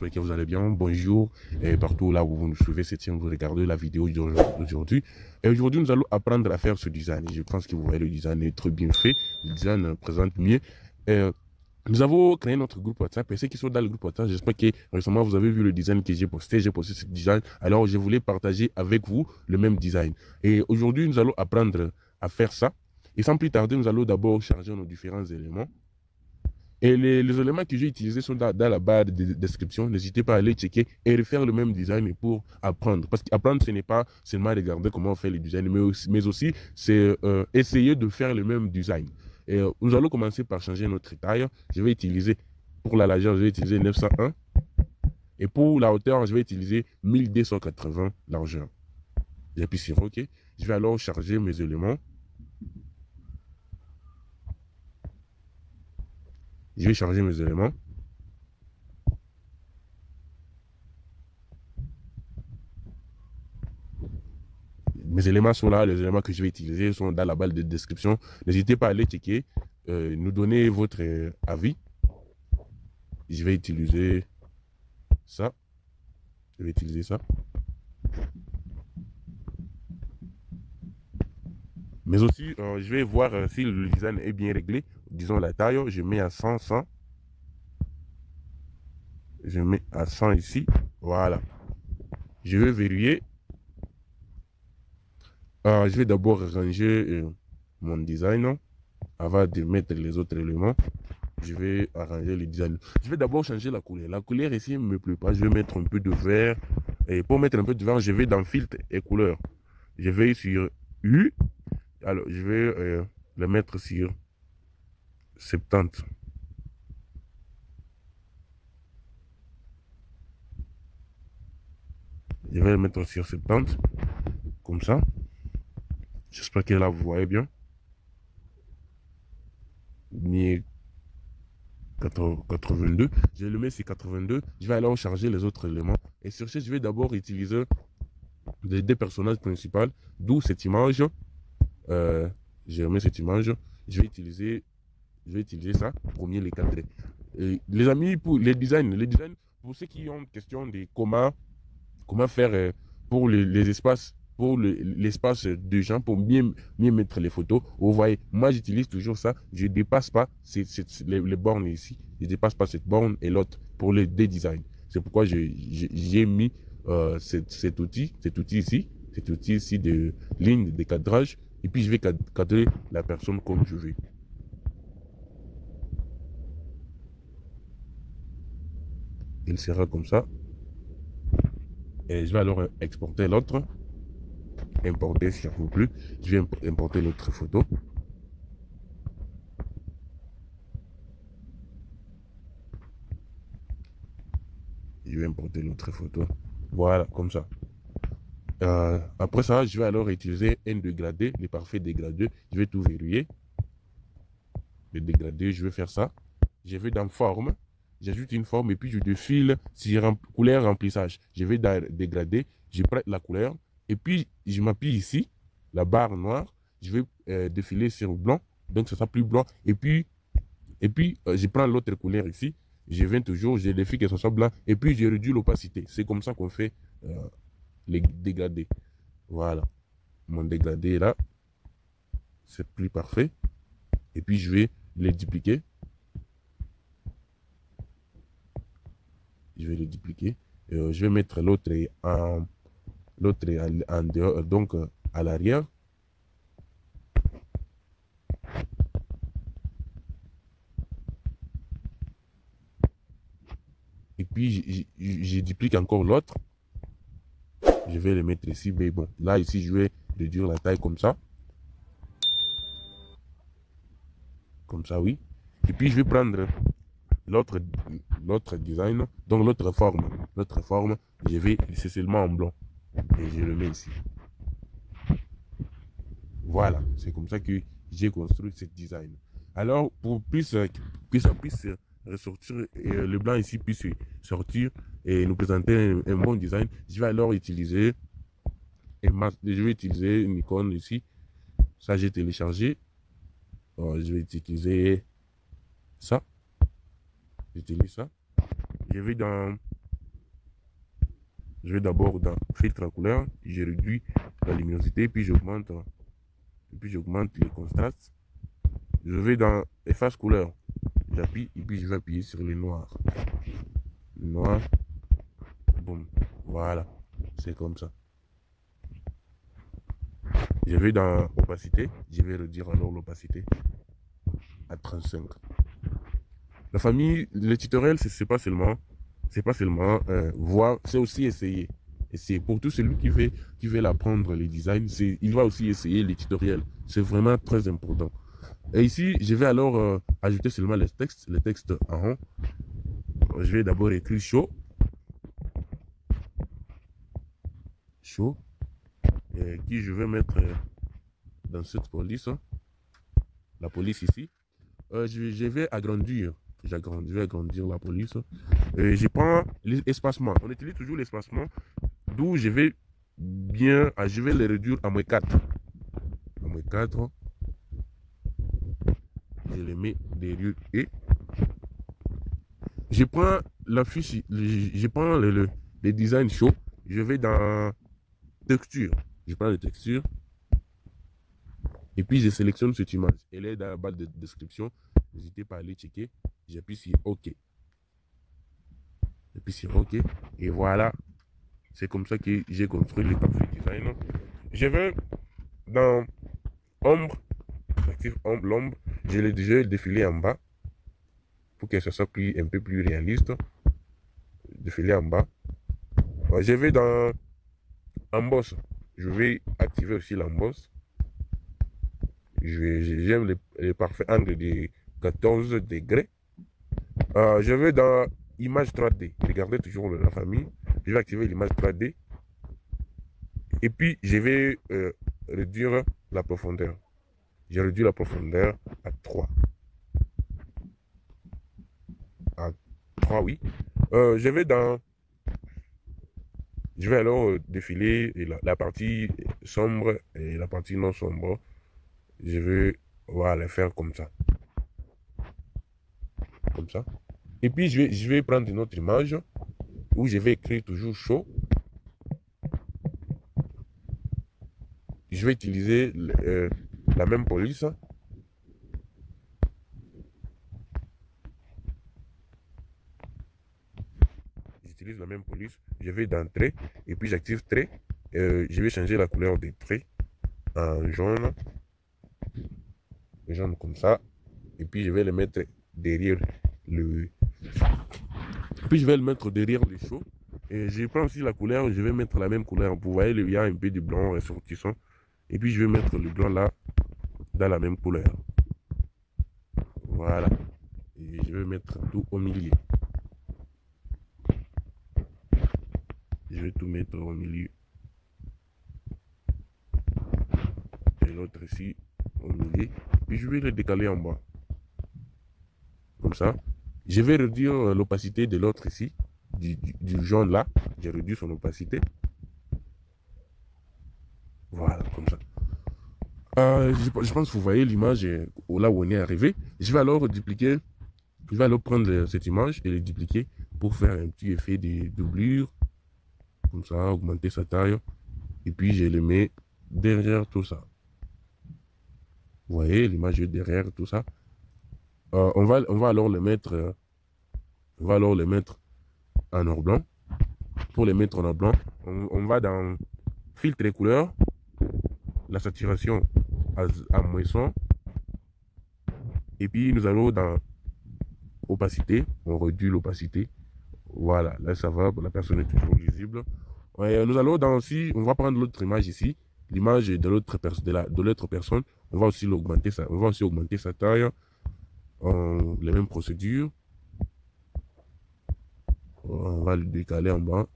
j'espère que vous allez bien. Bonjour, et partout là où vous nous suivez, c'est tiens, vous regardez la vidéo d'aujourd'hui. Et aujourd'hui, nous allons apprendre à faire ce design. Je pense que vous voyez, le design est très bien fait. Le design présente mieux. Et, nous avons créé notre groupe WhatsApp et ceux qui sont dans le groupe WhatsApp, j'espère que récemment vous avez vu le design que j'ai posté ce design. Alors je voulais partager avec vous le même design. Et aujourd'hui, nous allons apprendre à faire ça. Et sans plus tarder, nous allons d'abord charger nos différents éléments. Et les éléments que j'ai utilisés sont dans la barre de description. N'hésitez pas à aller checker et refaire le même design pour apprendre. Parce qu'apprendre, ce n'est pas seulement regarder comment on fait le design, mais aussi c'est essayer de faire le même design. Et nous allons commencer par changer notre taille. Je vais utiliser, pour la largeur, je vais utiliser 901. Et pour la hauteur, je vais utiliser 1280 largeur. J'appuie sur OK. Je vais alors charger mes éléments. Je vais charger mes éléments. Mes éléments sont là, les éléments que je vais utiliser sont dans la barre de description. N'hésitez pas à aller checker, nous donner votre avis. Je vais utiliser ça. Je vais utiliser ça. Mais aussi, je vais voir si le design est bien réglé. Disons la taille, je mets à 100, 100. Je mets à 100 ici. Voilà. Je vais verrouiller. Je vais d'abord ranger mon design avant de mettre les autres éléments. Je vais arranger le design. Je vais d'abord changer la couleur. La couleur ici ne me plaît pas. Je vais mettre un peu de vert. Et pour mettre un peu de vert, je vais dans filtre et couleur. Je vais sur U. Alors, je vais le mettre sur 70. Je vais le mettre sur 70. Comme ça. J'espère que là, vous voyez bien. 82. Je le mets sur 82. Je vais alors charger les autres éléments. Et sur ce, je vais d'abord utiliser des personnages principaux. D'où cette image. Je remets cette image. Je vais utiliser ça pour mieux les cadrer. Et les amis, pour les designs, pour ceux qui ont une question de comment faire pour les espaces, pour l'espace de gens, pour mieux mettre les photos. Vous voyez, moi j'utilise toujours ça. Je ne dépasse pas les bornes ici. Je ne dépasse pas cette borne et l'autre pour les designs. C'est pourquoi j'ai mis cet outil ici de ligne de cadrage. Et puis je vais cadrer la personne comme je veux. Il sera comme ça. Et je vais alors exporter l'autre. Importer si ça ne veut plus. Je vais importer l'autre photo. Je vais importer l'autre photo. Voilà, comme ça. Après ça, je vais alors utiliser un dégradé, les parfaits dégradés. Je vais tout verrouiller. Le dégradé, je vais faire ça. Je vais dans forme. J'ajoute une forme et puis je défile sur couleur remplissage. Je vais dans dégrader, je prête la couleur et puis je m'appuie ici, la barre noire. Je vais défiler sur blanc, donc ça sera plus blanc. Et puis je prends l'autre couleur ici. Je viens toujours, je défile que ce soit blanc et puis je réduis l'opacité. C'est comme ça qu'on fait les dégradés. Voilà, mon dégradé est là. C'est plus parfait. Et puis je vais les dupliquer. Je vais le dupliquer. Je vais mettre l'autre en dehors, donc à l'arrière. Et puis je duplique encore l'autre. Je vais le mettre ici, mais bon, là ici je vais réduire la taille comme ça. Comme ça, oui. Et puis je vais prendre l'autre design, donc l'autre forme. L'autre forme, c'est seulement en blanc. Et je le mets ici. Voilà, c'est comme ça que j'ai construit ce design. Alors, pour que ça puisse ressortir, le blanc ici puisse sortir et nous présenter un bon design, je vais alors utiliser, une icône ici. Ça, j'ai téléchargé. Je vais utiliser ça. J'utilise ça. Je vais dans Je vais d'abord dans filtre à couleur, je réduis la luminosité, puis j'augmente les contrastes. Je vais dans efface couleur, j'appuie et puis je vais appuyer sur les noirs. Noir, boum, voilà, c'est comme ça. Je vais dans opacité, je vais réduire alors l'opacité à 35. La famille, le tutoriel, c'est pas seulement, voir, c'est aussi essayer. Et c'est pour tout celui qui veut l'apprendre les designs, il va aussi essayer les tutoriels. C'est vraiment très important. Et ici, je vais alors ajouter seulement les textes en rond. Je vais d'abord écrire chaud, qui je vais mettre dans cette police, la police ici. Je vais agrandir. Je vais agrandir la police. Je prends l'espacement. On utilise toujours l'espacement. D'où je vais je vais le réduire à -4. À -4. Je le mets derrière et je prends la fiche, je prends le design chaud. Je vais dans texture. Je prends les textures. Et puis je sélectionne cette image. Elle est dans la barre de description. N'hésitez pas à aller checker. J'appuie sur OK. J'appuie sur OK. Et voilà. C'est comme ça que j'ai construit le parfait design. Je vais dans ombre. J'active l'ombre. Je l'ai déjà défilé en bas. Pour que ça soit un peu plus réaliste. Défilé en bas. Je vais dans embosse. Je vais activer aussi l'embosse. J'aime les parfaits angles de 14 degrés. Je vais dans image 3D. Regardez toujours la famille. Je vais activer l'image 3D. Et puis, je vais réduire la profondeur. J'ai réduit la profondeur à 3. À 3, oui. Je vais alors défiler la partie sombre et la partie non sombre. Je vais voilà, faire comme ça. Comme ça. Et puis, je vais prendre une autre image où je vais écrire toujours chaud. Je vais utiliser la même police. J'utilise la même police. Je vais dans trait et puis j'active trait. Je vais changer la couleur des traits en jaune. Jaune comme ça. Et puis je vais le mettre derrière le. Puis je vais le mettre derrière le chaud. Et je prends aussi la couleur. Je vais mettre la même couleur. Vous voyez, il y a un peu de blanc ressortissant. Et puis je vais mettre le blanc là dans la même couleur. Voilà. Et je vais mettre tout au milieu. Je vais tout mettre au milieu. Et l'autre ici au milieu. Puis je vais le décaler en bas. Comme ça. Je vais réduire l'opacité de l'autre ici. Du jaune là. J'ai réduit son opacité. Voilà, comme ça. Je pense que vous voyez l'image là où on est arrivé. Je vais alors dupliquer. Je vais alors prendre cette image et le dupliquer pour faire un petit effet de doublure. Comme ça, augmenter sa taille. Et puis je le mets derrière tout ça. Vous voyez l'image derrière tout ça. On va alors le mettre. On va alors le mettre en noir blanc. Pour les mettre en noir blanc, on va dans filtre et couleur. La saturation à moisson. Et puis nous allons dans opacité. On réduit l'opacité. Voilà, là ça va, la personne est toujours lisible. Nous allons dans aussi, on va prendre l'autre image ici, l'image de l'autre personne. On va aussi l'augmenter, on va aussi augmenter sa taille. Les mêmes procédures. On va le décaler en bas.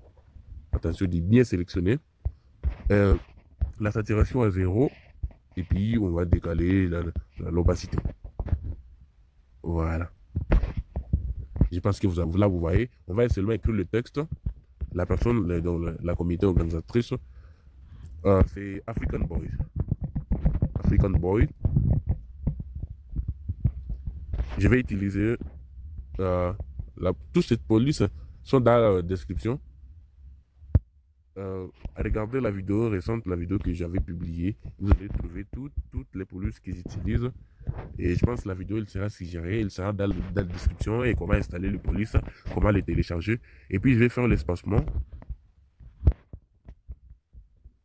Attention de bien sélectionner. La saturation à 0. Et puis on va décaler l'opacité. Voilà. Je pense que là vous voyez, on va seulement écrire le texte. La personne, la comité organisatrice, c'est African Boy. African Boy. Je vais utiliser toutes ces polices sont dans la description. regardez la vidéo récente, la vidéo que j'avais publiée. Vous allez trouver toutes les polices qu'ils utilisent. Et je pense que la vidéo elle sera suggérée, elle sera dans la description et comment installer le police, comment les télécharger. Et puis je vais faire l'espacement.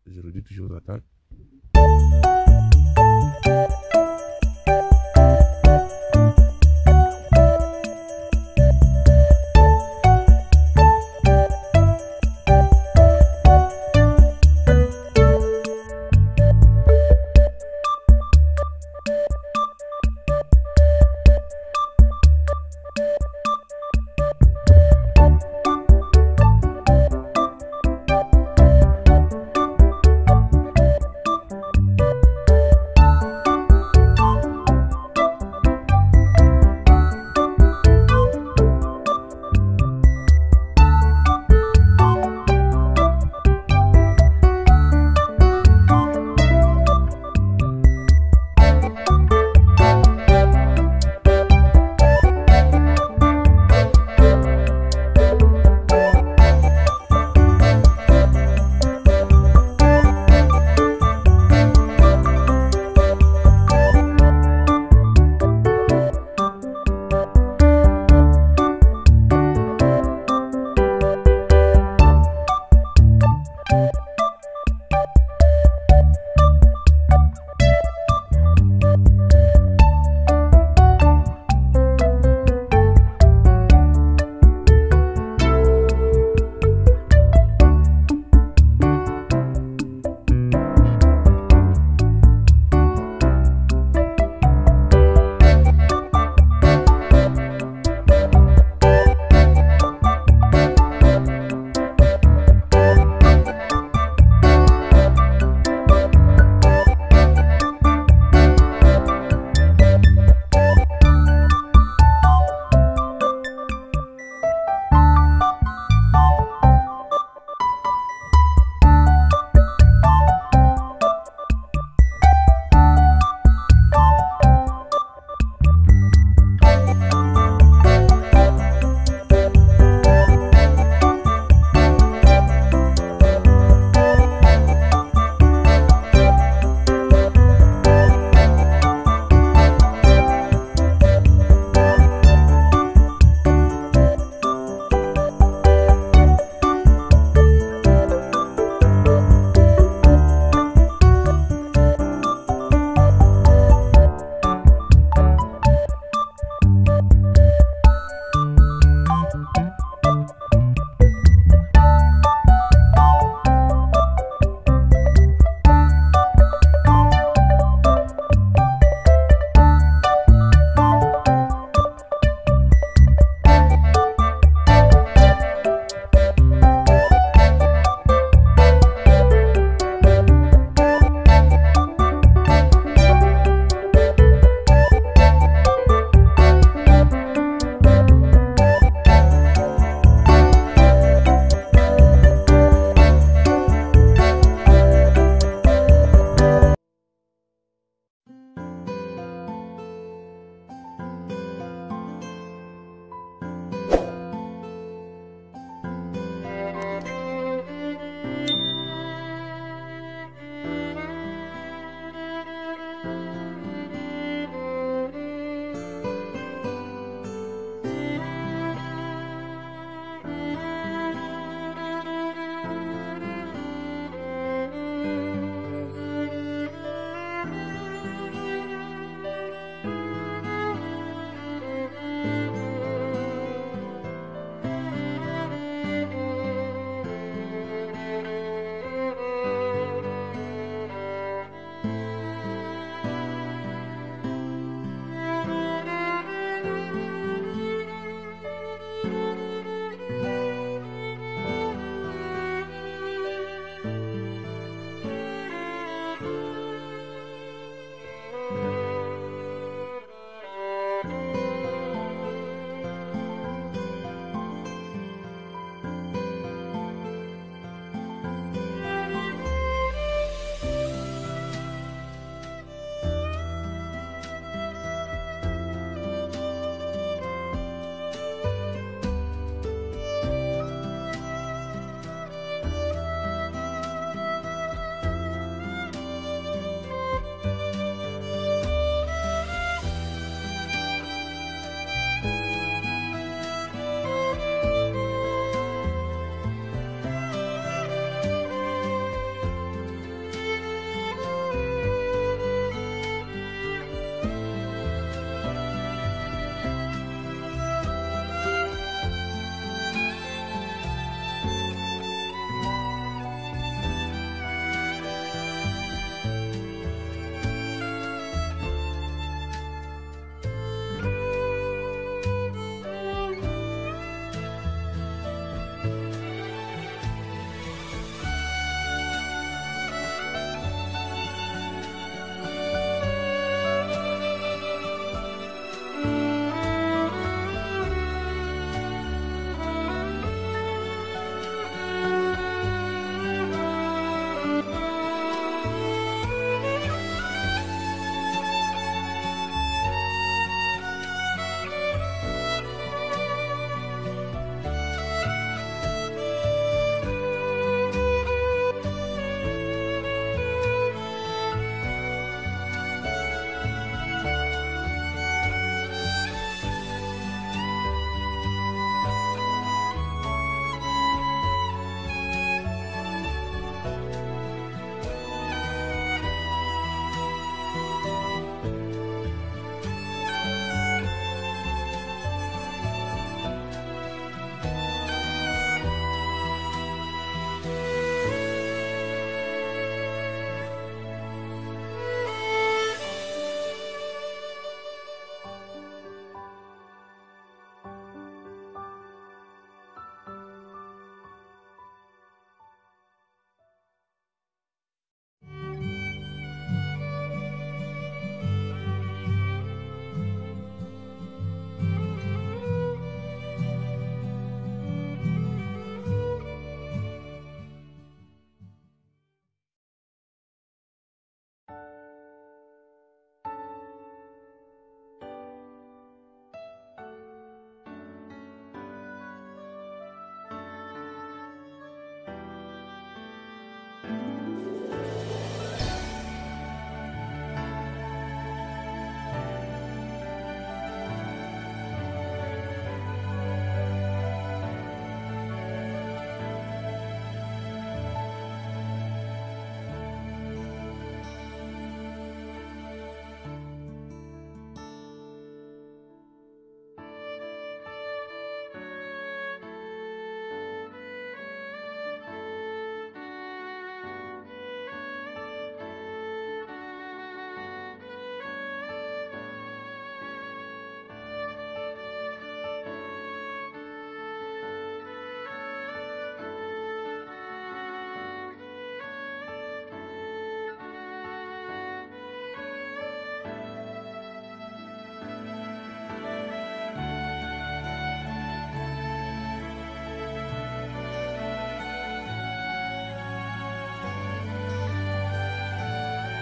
Je redis toujours l'attaque.